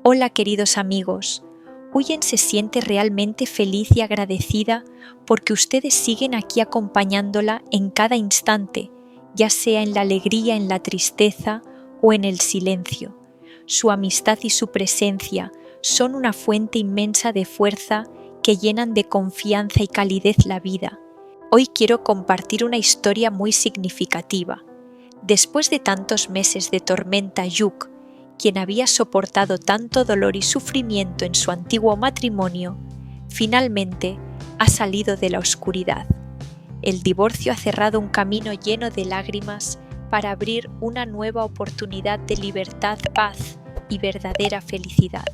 Hola queridos amigos, Huyen se siente realmente feliz y agradecida porque ustedes siguen aquí acompañándola en cada instante, ya sea en la alegría, en la tristeza o en el silencio. Su amistad y su presencia son una fuente inmensa de fuerza que llenan de confianza y calidez la vida. Hoy quiero compartir una historia muy significativa. Después de tantos meses de tormenta, Yuk, quien había soportado tanto dolor y sufrimiento en su antiguo matrimonio, finalmente ha salido de la oscuridad. El divorcio ha cerrado un camino lleno de lágrimas para abrir una nueva oportunidad de libertad, paz y verdadera felicidad.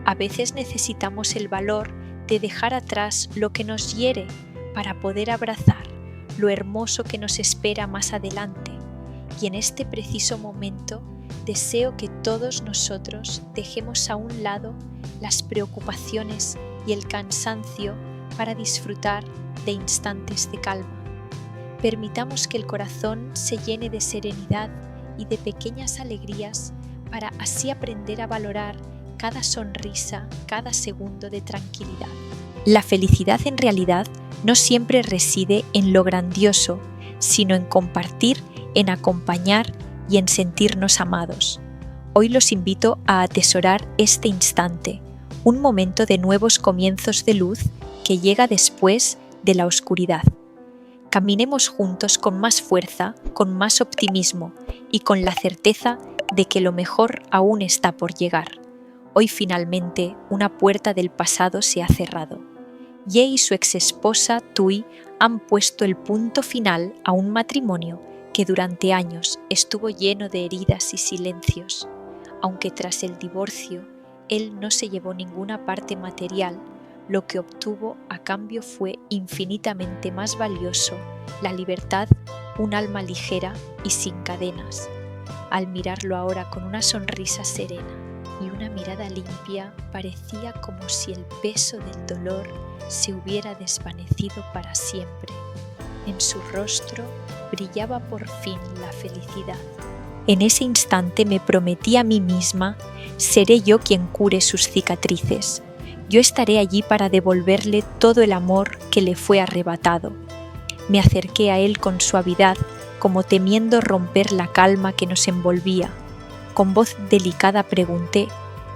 A veces necesitamos el valor de dejar atrás lo que nos hiere para poder abrazar lo hermoso que nos espera más adelante. Y en este preciso momento deseo que todos nosotros dejemos a un lado las preocupaciones y el cansancio para disfrutar de instantes de calma. Permitamos que el corazón se llene de serenidad y de pequeñas alegrías para así aprender a valorar cada sonrisa, cada segundo de tranquilidad. La felicidad en realidad no siempre reside en lo grandioso, sino en compartir, en acompañar y en sentirnos amados. Hoy los invito a atesorar este instante, un momento de nuevos comienzos de luz que llega después de la oscuridad. Caminemos juntos con más fuerza, con más optimismo y con la certeza de que lo mejor aún está por llegar. Hoy finalmente una puerta del pasado se ha cerrado. Ye y su exesposa Tui han puesto el punto final a un matrimonio que durante años estuvo lleno de heridas y silencios. Aunque tras el divorcio él no se llevó ninguna parte material, lo que obtuvo a cambio fue infinitamente más valioso: la libertad, un alma ligera y sin cadenas. Al mirarlo ahora con una sonrisa serena y una mirada limpia, parecía como si el peso del dolor se hubiera desvanecido para siempre. En su rostro brillaba por fin la felicidad. En ese instante me prometí a mí misma: seré yo quien cure sus cicatrices. Yo estaré allí para devolverle todo el amor que le fue arrebatado. Me acerqué a él con suavidad, como temiendo romper la calma que nos envolvía. Con voz delicada pregunté: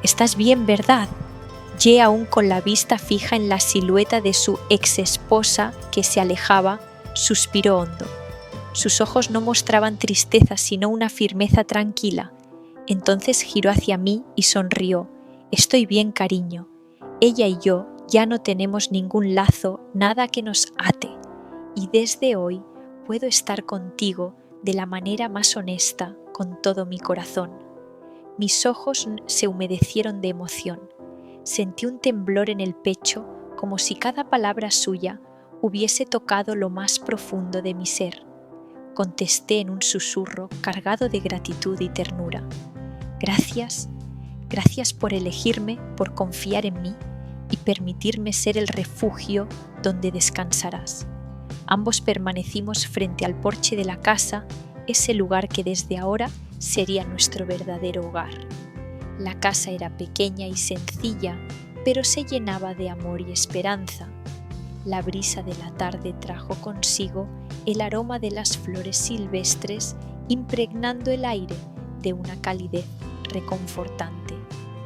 ¿estás bien, verdad? Ye, aún con la vista fija en la silueta de su exesposa que se alejaba, suspiró hondo. Sus ojos no mostraban tristeza, sino una firmeza tranquila. Entonces giró hacia mí y sonrió. Estoy bien, cariño. Ella y yo ya no tenemos ningún lazo, nada que nos ate. Y desde hoy puedo estar contigo de la manera más honesta, con todo mi corazón. Mis ojos se humedecieron de emoción. Sentí un temblor en el pecho, como si cada palabra suya hubiese tocado lo más profundo de mi ser. Contesté en un susurro cargado de gratitud y ternura. Gracias, gracias por elegirme, por confiar en mí y permitirme ser el refugio donde descansarás. Ambos permanecimos frente al porche de la casa, ese lugar que desde ahora sería nuestro verdadero hogar. La casa era pequeña y sencilla, pero se llenaba de amor y esperanza. La brisa de la tarde trajo consigo el aroma de las flores silvestres, impregnando el aire de una calidez reconfortante.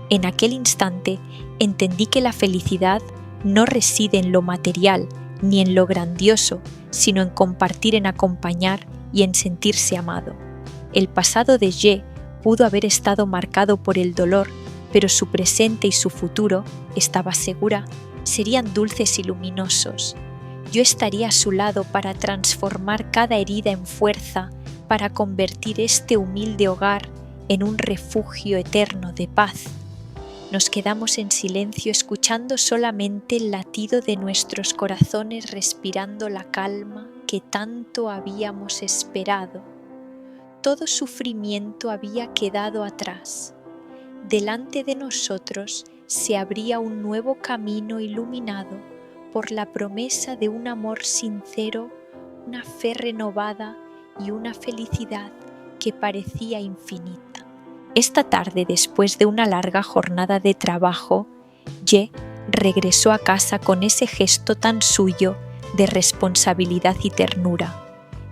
En aquel instante entendí que la felicidad no reside en lo material ni en lo grandioso, sino en compartir, en acompañar y en sentirse amado. El pasado de Ye pudo haber estado marcado por el dolor, pero su presente y su futuro, estaba segura, serían dulces y luminosos. Yo estaría a su lado para transformar cada herida en fuerza, para convertir este humilde hogar en un refugio eterno de paz. Nos quedamos en silencio, escuchando solamente el latido de nuestros corazones, respirando la calma que tanto habíamos esperado. Todo sufrimiento había quedado atrás. Delante de nosotros se abría un nuevo camino iluminado por la promesa de un amor sincero, una fe renovada y una felicidad que parecía infinita. Esta tarde, después de una larga jornada de trabajo, Ye regresó a casa con ese gesto tan suyo de responsabilidad y ternura.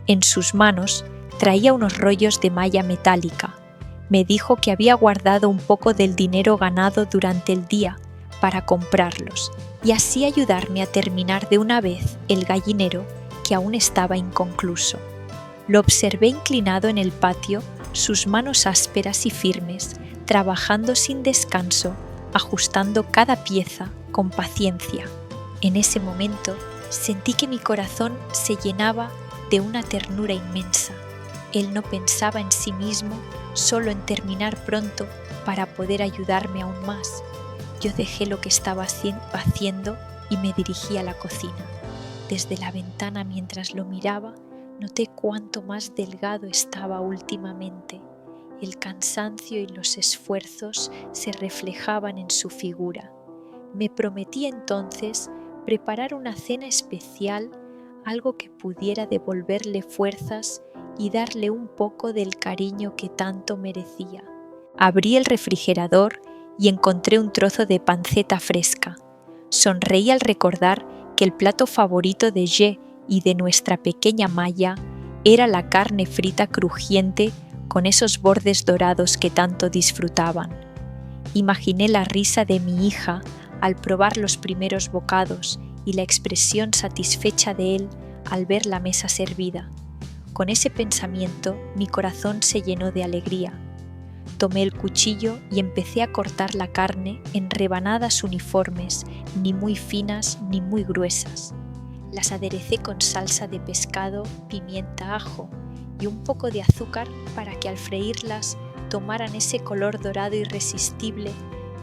En sus manos traía unos rollos de malla metálica. Me dijo que había guardado un poco del dinero ganado durante el día para comprarlos y así ayudarme a terminar de una vez el gallinero que aún estaba inconcluso. Lo observé inclinado en el patio, sus manos ásperas y firmes, trabajando sin descanso, ajustando cada pieza con paciencia. En ese momento sentí que mi corazón se llenaba de una ternura inmensa. Él no pensaba en sí mismo, solo en terminar pronto para poder ayudarme aún más. Yo dejé lo que estaba haciendo y me dirigí a la cocina. Desde la ventana, mientras lo miraba, noté cuánto más delgado estaba últimamente. El cansancio y los esfuerzos se reflejaban en su figura. Me prometí entonces preparar una cena especial, algo que pudiera devolverle fuerzas y darle un poco del cariño que tanto merecía. Abrí el refrigerador y encontré un trozo de panceta fresca. Sonreí al recordar que el plato favorito de Ye y de nuestra pequeña Maya era la carne frita crujiente con esos bordes dorados que tanto disfrutaban. Imaginé la risa de mi hija al probar los primeros bocados y la expresión satisfecha de él al ver la mesa servida. Con ese pensamiento mi corazón se llenó de alegría. Tomé el cuchillo y empecé a cortar la carne en rebanadas uniformes, ni muy finas ni muy gruesas. Las aderecé con salsa de pescado, pimienta, ajo y un poco de azúcar para que al freírlas tomaran ese color dorado irresistible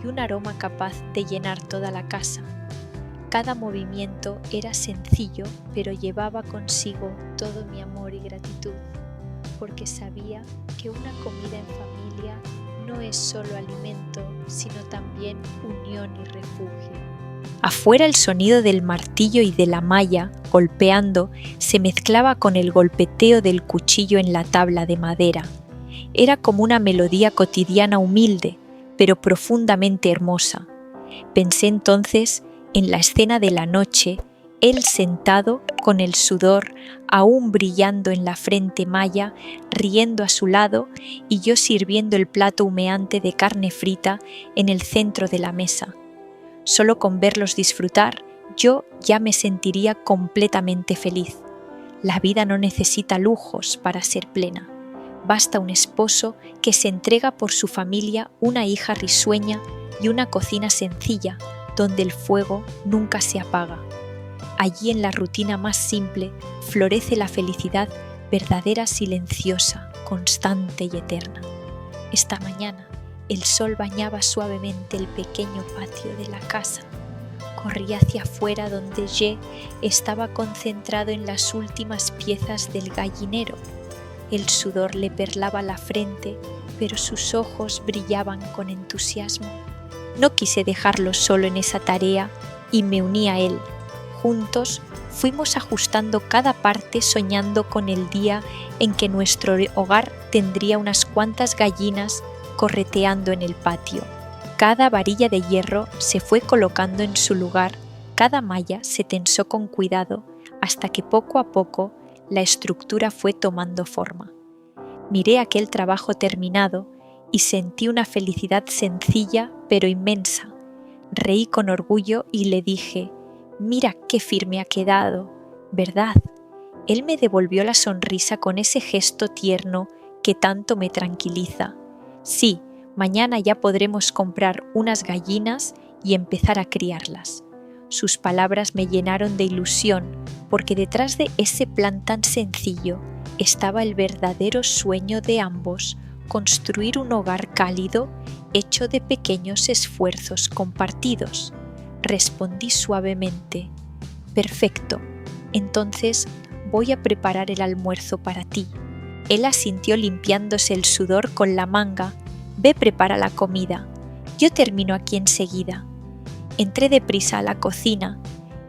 y un aroma capaz de llenar toda la casa. Cada movimiento era sencillo, pero llevaba consigo todo mi amor y gratitud, porque sabía que una comida en familia no es solo alimento, sino también unión y refugio. Afuera el sonido del martillo y de la malla, golpeando, se mezclaba con el golpeteo del cuchillo en la tabla de madera. Era como una melodía cotidiana humilde, pero profundamente hermosa. Pensé entonces en la escena de la noche, él sentado con el sudor aún brillando en la frente Maya, riendo a su lado y yo sirviendo el plato humeante de carne frita en el centro de la mesa. Solo con verlos disfrutar, yo ya me sentiría completamente feliz. La vida no necesita lujos para ser plena. Basta un esposo que se entrega por su familia, una hija risueña y una cocina sencilla, donde el fuego nunca se apaga. Allí en la rutina más simple florece la felicidad verdadera, silenciosa, constante y eterna. Esta mañana el sol bañaba suavemente el pequeño patio de la casa. Corrí hacia afuera donde Ye estaba concentrado en las últimas piezas del gallinero. El sudor le perlaba la frente, pero sus ojos brillaban con entusiasmo. No quise dejarlo solo en esa tarea y me uní a él. Juntos fuimos ajustando cada parte soñando con el día en que nuestro hogar tendría unas cuantas gallinas correteando en el patio. Cada varilla de hierro se fue colocando en su lugar, cada malla se tensó con cuidado hasta que poco a poco la estructura fue tomando forma. Miré aquel trabajo terminado y sentí una felicidad sencilla pero inmensa. Reí con orgullo y le dije: «Mira qué firme ha quedado, ¿verdad?». Él me devolvió la sonrisa con ese gesto tierno que tanto me tranquiliza. «Sí, mañana ya podremos comprar unas gallinas y empezar a criarlas». Sus palabras me llenaron de ilusión, porque detrás de ese plan tan sencillo estaba el verdadero sueño de ambos: construir un hogar cálido hecho de pequeños esfuerzos compartidos. Respondí suavemente: «Perfecto, entonces voy a preparar el almuerzo para ti». Él asintió limpiándose el sudor con la manga. «Ve, prepara la comida, yo termino aquí enseguida». Entré deprisa a la cocina.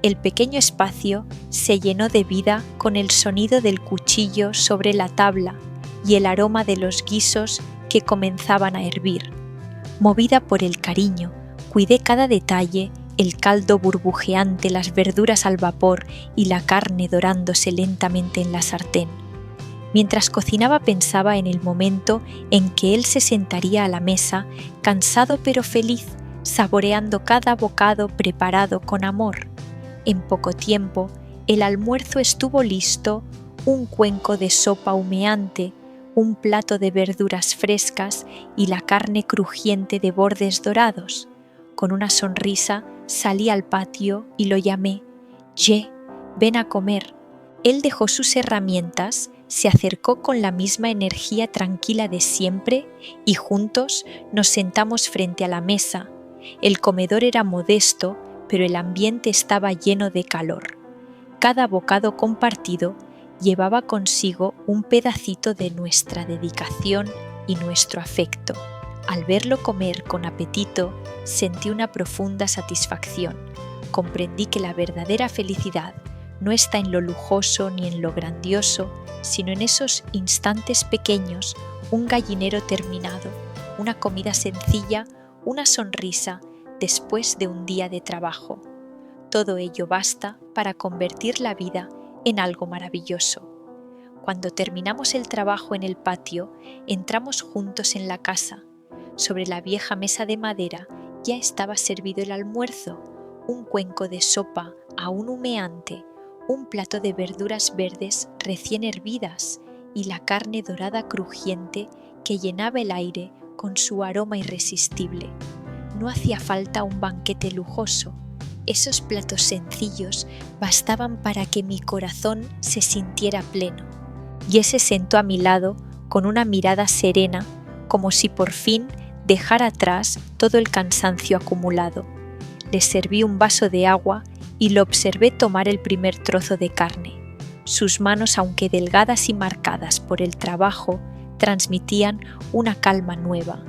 El pequeño espacio se llenó de vida con el sonido del cuchillo sobre la tabla y el aroma de los guisos que comenzaban a hervir. Movida por el cariño, cuidé cada detalle, el caldo burbujeante, las verduras al vapor y la carne dorándose lentamente en la sartén. Mientras cocinaba pensaba en el momento en que él se sentaría a la mesa, cansado pero feliz, saboreando cada bocado preparado con amor. En poco tiempo, el almuerzo estuvo listo, un cuenco de sopa humeante, un plato de verduras frescas y la carne crujiente de bordes dorados. Con una sonrisa salí al patio y lo llamé. «Ye, ven a comer». Él dejó sus herramientas, se acercó con la misma energía tranquila de siempre y juntos nos sentamos frente a la mesa. El comedor era modesto, pero el ambiente estaba lleno de calor. Cada bocado compartido llevaba consigo un pedacito de nuestra dedicación y nuestro afecto. Al verlo comer con apetito, sentí una profunda satisfacción. Comprendí que la verdadera felicidad no está en lo lujoso ni en lo grandioso, sino en esos instantes pequeños, un gallinero terminado, una comida sencilla, una sonrisa después de un día de trabajo. Todo ello basta para convertir la vida en algo maravilloso. Cuando terminamos el trabajo en el patio, entramos juntos en la casa. Sobre la vieja mesa de madera ya estaba servido el almuerzo, un cuenco de sopa aún humeante, un plato de verduras verdes recién hervidas y la carne dorada crujiente que llenaba el aire con su aroma irresistible. No hacía falta un banquete lujoso. Esos platos sencillos bastaban para que mi corazón se sintiera pleno. Y se sentó a mi lado con una mirada serena, como si por fin dejara atrás todo el cansancio acumulado. Le serví un vaso de agua y lo observé tomar el primer trozo de carne. Sus manos, aunque delgadas y marcadas por el trabajo, transmitían una calma nueva.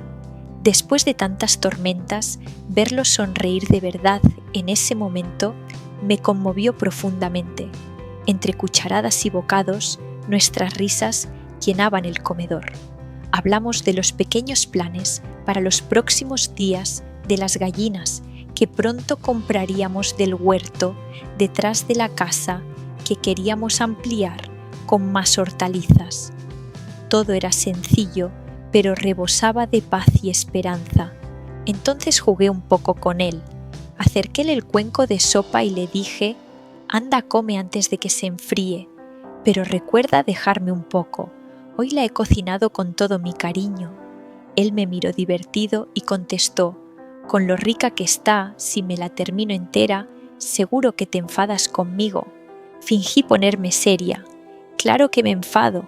Después de tantas tormentas, verlo sonreír de verdad en ese momento me conmovió profundamente. Entre cucharadas y bocados, nuestras risas llenaban el comedor. Hablamos de los pequeños planes para los próximos días, de las gallinas que pronto compraríamos del huerto detrás de la casa que queríamos ampliar con más hortalizas. Todo era sencillo, pero rebosaba de paz y esperanza. Entonces jugué un poco con él. Acerquéle el cuenco de sopa y le dije: «Anda, come antes de que se enfríe, pero recuerda dejarme un poco. Hoy la he cocinado con todo mi cariño». Él me miró divertido y contestó: «Con lo rica que está, si me la termino entera, seguro que te enfadas conmigo». Fingí ponerme seria. «Claro que me enfado,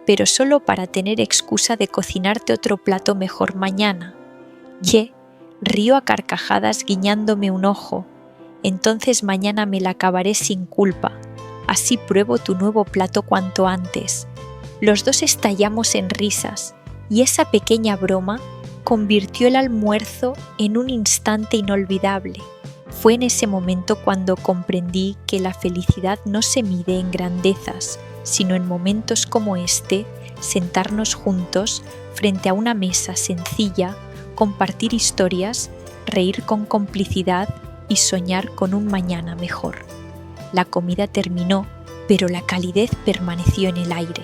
pero solo para tener excusa de cocinarte otro plato mejor mañana». Ye rió a carcajadas guiñándome un ojo. «Entonces mañana me la acabaré sin culpa. Así pruebo tu nuevo plato cuanto antes». Los dos estallamos en risas y esa pequeña broma convirtió el almuerzo en un instante inolvidable. Fue en ese momento cuando comprendí que la felicidad no se mide en grandezas, sino en momentos como este, sentarnos juntos frente a una mesa sencilla, compartir historias, reír con complicidad y soñar con un mañana mejor. La comida terminó, pero la calidez permaneció en el aire.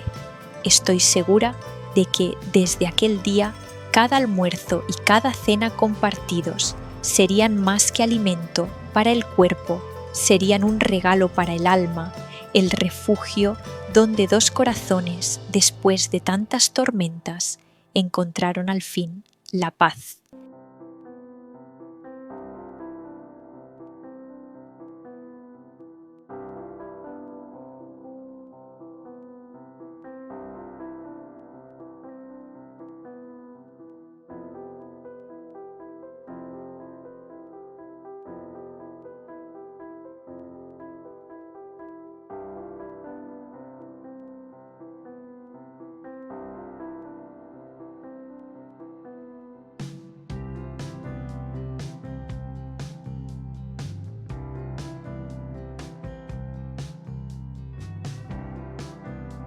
Estoy segura de que desde aquel día cada almuerzo y cada cena compartidos serían más que alimento para el cuerpo, serían un regalo para el alma, el refugio donde dos corazones, después de tantas tormentas, encontraron al fin la paz.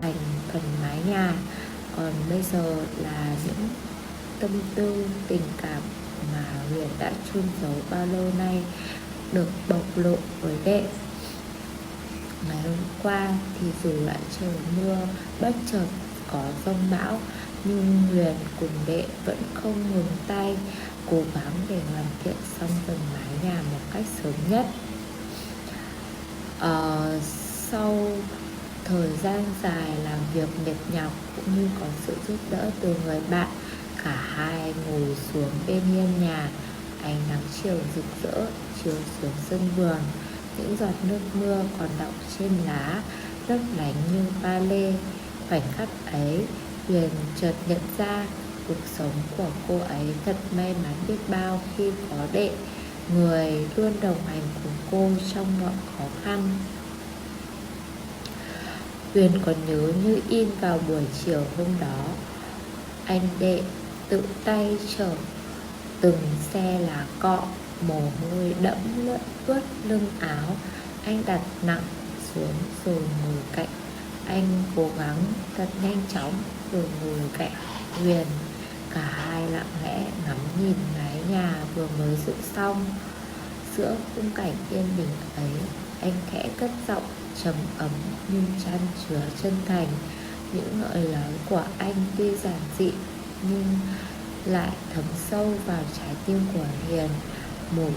Thành phần mái nhà. Còn bây giờ là những tâm tư, tình cảm mà Huyền đã chôn giấu bao lâu nay được bộc lộ với Đệ. Ngày hôm qua thì dù lại trời mưa, bất chợt có giông bão, nhưng Huyền cùng Đệ vẫn không ngừng tay, cố gắng để hoàn thiện xong tầng mái nhà một cách sớm nhất. Sau thời gian dài làm việc mệt nhọc cũng như có sự giúp đỡ từ người bạn, cả hai ngồi xuống bên hiên nhà. Ánh nắng chiều rực rỡ chiếu xuống sân vườn, những giọt nước mưa còn đọng trên lá, lấp lánh như pha lê. Khoảnh khắc ấy, Huyền chợt nhận ra cuộc sống của cô ấy thật may mắn biết bao khi có Đệ, người luôn đồng hành cùng cô trong mọi khó khăn. Huyền còn nhớ như in vào buổi chiều hôm đó, anh Đệ tự tay chở từng xe lá cọ, mồ hôi đẫm ướt lưng áo. Anh đặt nặng xuống rồi ngồi cạnh. Anh cố gắng thật nhanh chóng rồi ngồi cạnh Huyền. Cả hai lặng lẽ ngắm nhìn mái nhà vừa mới dựng xong. Giữa khung cảnh yên bình ấy, anh khẽ cất giọng trầm ấm nhưng chan chứa chân thành. Những lời nói của anh tuy giản dị nhưng lại thấm sâu vào trái tim của Hiền. Một